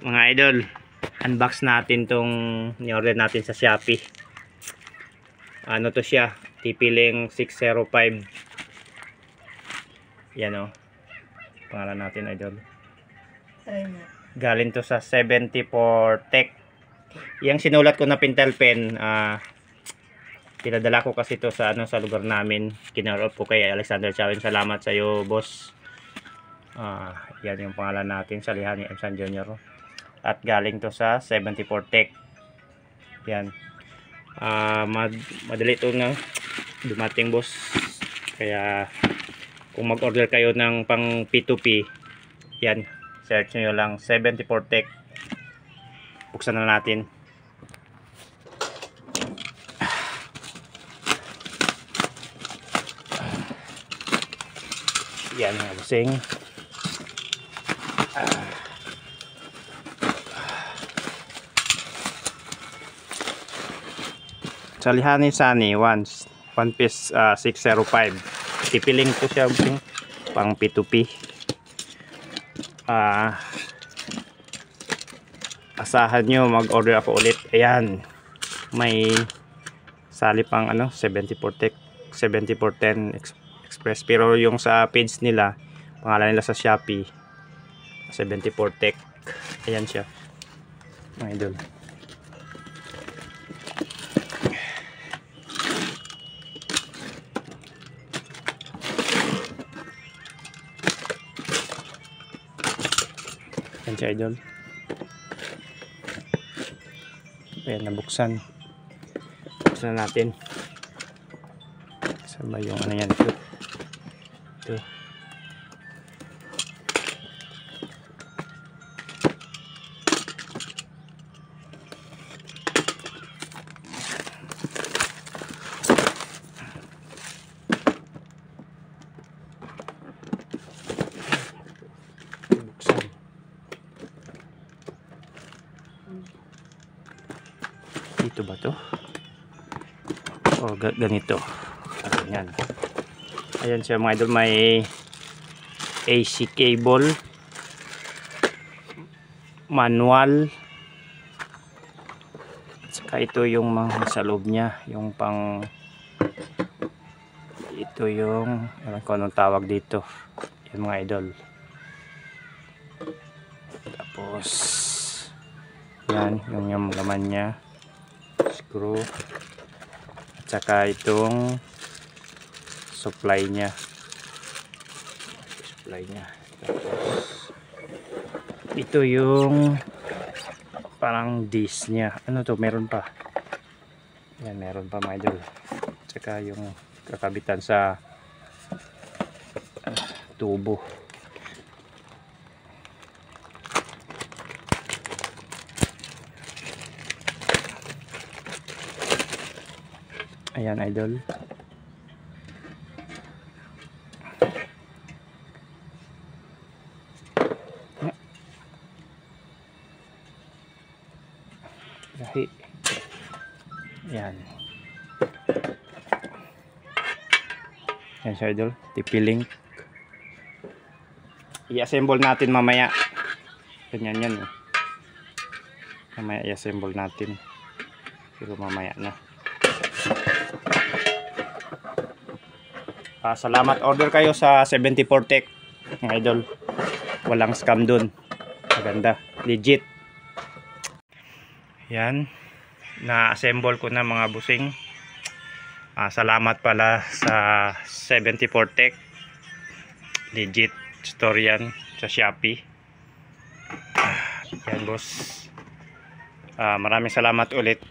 Mga idol, unbox natin tong ni-order natin sa Shopee. Ano to siya? TP-Link 605. Yan o. Pangalan natin, idol. Try mo. Galing to sa 74 Tech. Yang sinulat ko na Pentel pen, pinadala ko kasi to sa sa lugar namin. Kinarap ko kay Alexander Chawin. Salamat sa iyo, boss. Yan yung pangalan natin, Salihan ni Emsan Jr. At galing to sa 74 Tech. Yan. Madali ito na dumating, boss. Kaya kung mag-order kayo ng pang P2P, yan, search nyo lang 74 Tech. Buksan na natin. Yan mga busing. Salihan ni Sunny one piece 605. TP-Link to siya, pang P2P. Asahan nyo mag-order ako ulit. Ayan, may sali pang 74 Tech 7410 Express, pero yung sa page nila, pangalan nila sa Shopee 74 Tech. Ayan siya mga idol. Ayan siya, idol. Ayan, nabuksan. Buksan na natin. Saan ba yung yan? Ito. Dito ba to? O ganito. Ayan. Ayan siya mga idol, may AC cable, manual, saka ito yung mga sa loob niya, yung pang ito yung alam ko anong tawag dito. Yan mga idol. Tapos yan yung laman niya, screw, at saka itong supply niya. Tapos ito yung parang disc niya. Ano to? Meron pa. Yan, meron pa mga idol. At saka yung kakabitan sa tubo. Ayan idol. Yan. Yan siya idol, TP-Link. I-assemble natin mamaya. Ganyan yan eh. Mamaya i-assemble natin. Pero mamaya na. Salamat, order kayo sa 74 Tech mga idol. Walang scam dun. Maganda, legit. Yan, na-assemble ko na mga busing. Salamat pala sa 74 Tech. Legit store yan sa Shopee. Yan boss. Maraming salamat ulit.